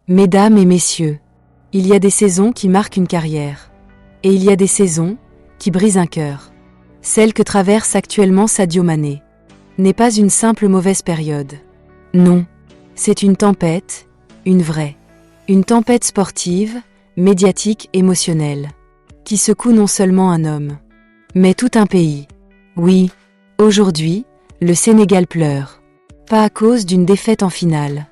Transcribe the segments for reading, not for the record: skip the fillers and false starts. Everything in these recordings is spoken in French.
Mesdames et messieurs, il y a des saisons qui marquent une carrière. Et il y a des saisons qui brisent un cœur. Celle que traverse actuellement Sadio Mané n'est pas une simple mauvaise période. Non, c'est une tempête, une vraie. Une tempête sportive, médiatique, émotionnelle, qui secoue non seulement un homme, mais tout un pays. Oui, aujourd'hui, le Sénégal pleure. Pas à cause d'une défaite en finale,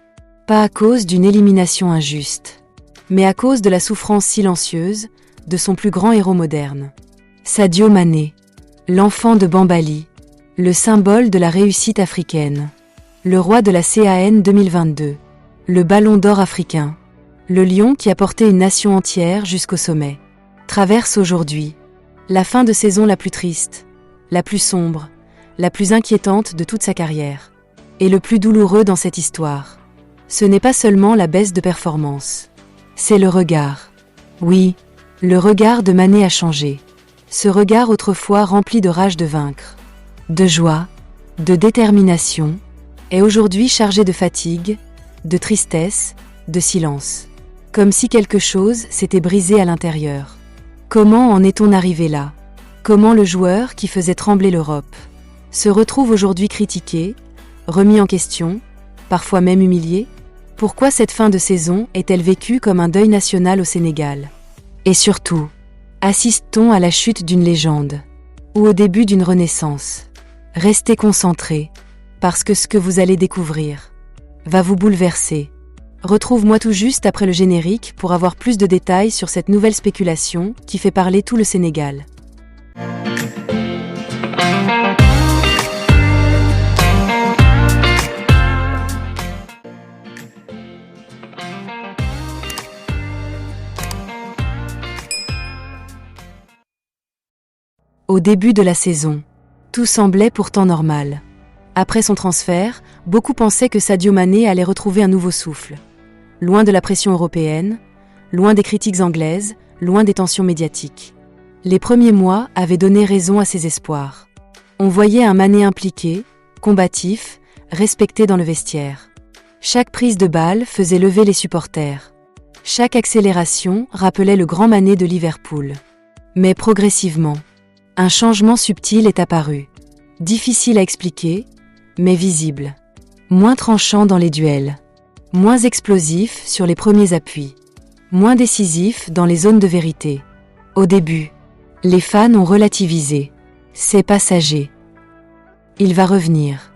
pas à cause d'une élimination injuste, mais à cause de la souffrance silencieuse de son plus grand héros moderne. Sadio Mané, l'enfant de Bambali, le symbole de la réussite africaine, le roi de la CAN 2022, le ballon d'or africain, le lion qui a porté une nation entière jusqu'au sommet, traverse aujourd'hui la fin de saison la plus triste, la plus sombre, la plus inquiétante de toute sa carrière. Et le plus douloureux dans cette histoire, ce n'est pas seulement la baisse de performance, c'est le regard. Oui, le regard de Mané a changé. Ce regard autrefois rempli de rage de vaincre, de joie, de détermination, est aujourd'hui chargé de fatigue, de tristesse, de silence. Comme si quelque chose s'était brisé à l'intérieur. Comment en est-on arrivé là? Comment le joueur qui faisait trembler l'Europe se retrouve aujourd'hui critiqué, remis en question, parfois même humilié? Pourquoi cette fin de saison est-elle vécue comme un deuil national au Sénégal? Et surtout, assiste-t-on à la chute d'une légende ou au début d'une renaissance? Restez concentrés, parce que ce que vous allez découvrir va vous bouleverser. Retrouve-moi tout juste après le générique pour avoir plus de détails sur cette nouvelle spéculation qui fait parler tout le Sénégal. Au début de la saison, tout semblait pourtant normal. Après son transfert, beaucoup pensaient que Sadio Mané allait retrouver un nouveau souffle. Loin de la pression européenne, loin des critiques anglaises, loin des tensions médiatiques. Les premiers mois avaient donné raison à ses espoirs. On voyait un Mané impliqué, combatif, respecté dans le vestiaire. Chaque prise de balle faisait lever les supporters. Chaque accélération rappelait le grand Mané de Liverpool. Mais progressivement, un changement subtil est apparu. Difficile à expliquer, mais visible. Moins tranchant dans les duels. Moins explosif sur les premiers appuis. Moins décisif dans les zones de vérité. Au début, les fans ont relativisé. C'est passager. Il va revenir.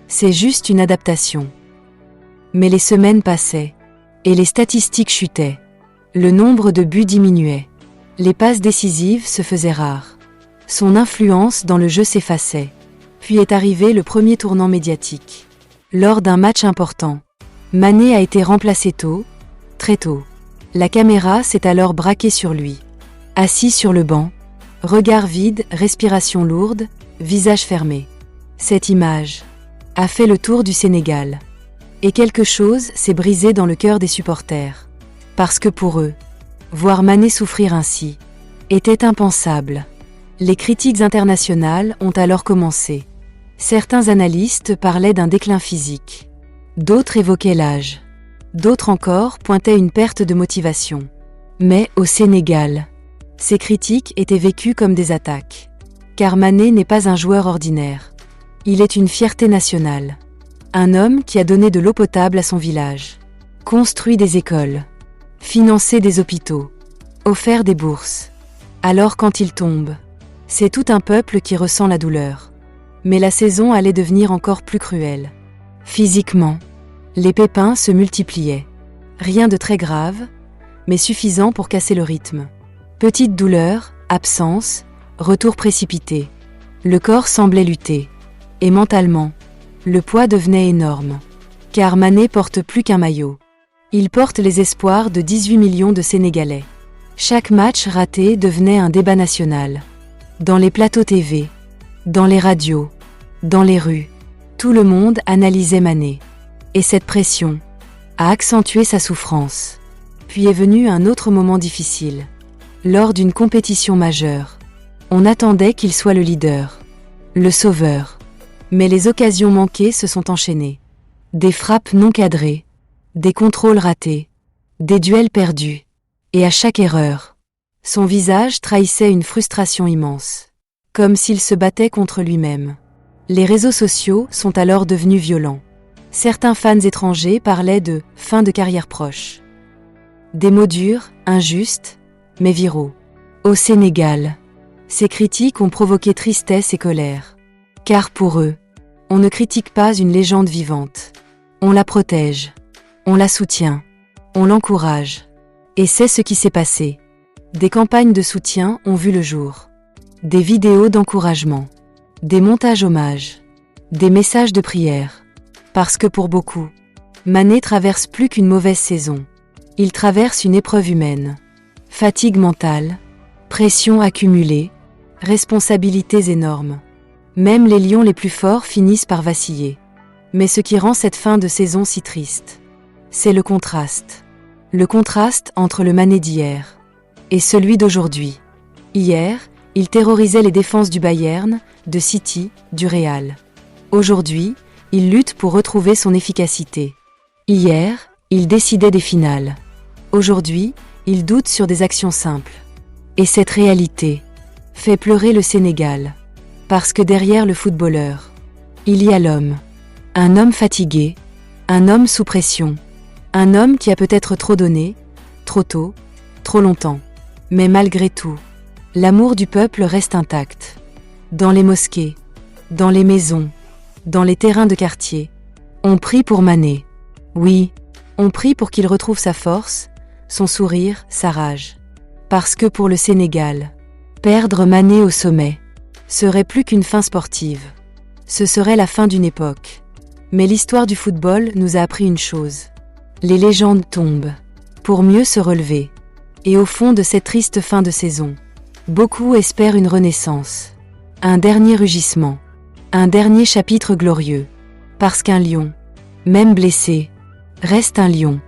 C'est juste une adaptation. Mais les semaines passaient, et les statistiques chutaient. Le nombre de buts diminuait. Les passes décisives se faisaient rares. Son influence dans le jeu s'effaçait. Puis est arrivé le premier tournant médiatique. Lors d'un match important, Mané a été remplacé tôt, très tôt. La caméra s'est alors braquée sur lui. Assis sur le banc, regard vide, respiration lourde, visage fermé. Cette image a fait le tour du Sénégal. Et quelque chose s'est brisé dans le cœur des supporters. Parce que pour eux, voir Mané souffrir ainsi était impensable. Les critiques internationales ont alors commencé. Certains analystes parlaient d'un déclin physique. D'autres évoquaient l'âge. D'autres encore pointaient une perte de motivation. Mais au Sénégal, ces critiques étaient vécues comme des attaques. Car Mané n'est pas un joueur ordinaire. Il est une fierté nationale. Un homme qui a donné de l'eau potable à son village, construit des écoles, financé des hôpitaux, offert des bourses. Alors quand il tombe, c'est tout un peuple qui ressent la douleur. Mais la saison allait devenir encore plus cruelle. Physiquement, les pépins se multipliaient. Rien de très grave, mais suffisant pour casser le rythme. Petite douleur, absence, retour précipité. Le corps semblait lutter. Et mentalement, le poids devenait énorme. Car Mané porte plus qu'un maillot. Il porte les espoirs de 18 millions de Sénégalais. Chaque match raté devenait un débat national. Dans les plateaux TV, dans les radios, dans les rues, tout le monde analysait Mané. Et cette pression a accentué sa souffrance. Puis est venu un autre moment difficile. Lors d'une compétition majeure, on attendait qu'il soit le leader, le sauveur. Mais les occasions manquées se sont enchaînées. Des frappes non cadrées, des contrôles ratés, des duels perdus. Et à chaque erreur, son visage trahissait une frustration immense, comme s'il se battait contre lui-même. Les réseaux sociaux sont alors devenus violents. Certains fans étrangers parlaient de « fin de carrière proche ». Des mots durs, injustes, mais viraux. Au Sénégal, ces critiques ont provoqué tristesse et colère. Car pour eux, on ne critique pas une légende vivante. On la protège, on la soutient, on l'encourage. Et c'est ce qui s'est passé. Des campagnes de soutien ont vu le jour. Des vidéos d'encouragement, des montages hommages, des messages de prière. Parce que pour beaucoup, Mané traverse plus qu'une mauvaise saison. Il traverse une épreuve humaine. Fatigue mentale, pression accumulée, responsabilités énormes. Même les lions les plus forts finissent par vaciller. Mais ce qui rend cette fin de saison si triste, c'est le contraste. Le contraste entre le Mané d'hier et celui d'aujourd'hui. Hier, il terrorisait les défenses du Bayern, de City, du Real. Aujourd'hui, il lutte pour retrouver son efficacité. Hier, il décidait des finales. Aujourd'hui, il doute sur des actions simples. Et cette réalité fait pleurer le Sénégal. Parce que derrière le footballeur, il y a l'homme. Un homme fatigué, un homme sous pression, un homme qui a peut-être trop donné, trop tôt, trop longtemps. Mais malgré tout, l'amour du peuple reste intact. Dans les mosquées, dans les maisons, dans les terrains de quartier, on prie pour Mané. Oui, on prie pour qu'il retrouve sa force, son sourire, sa rage. Parce que pour le Sénégal, perdre Mané au sommet serait plus qu'une fin sportive. Ce serait la fin d'une époque. Mais l'histoire du football nous a appris une chose. Les légendes tombent pour mieux se relever. Et au fond de cette triste fin de saison, beaucoup espèrent une renaissance. Un dernier rugissement. Un dernier chapitre glorieux. Parce qu'un lion, même blessé, reste un lion.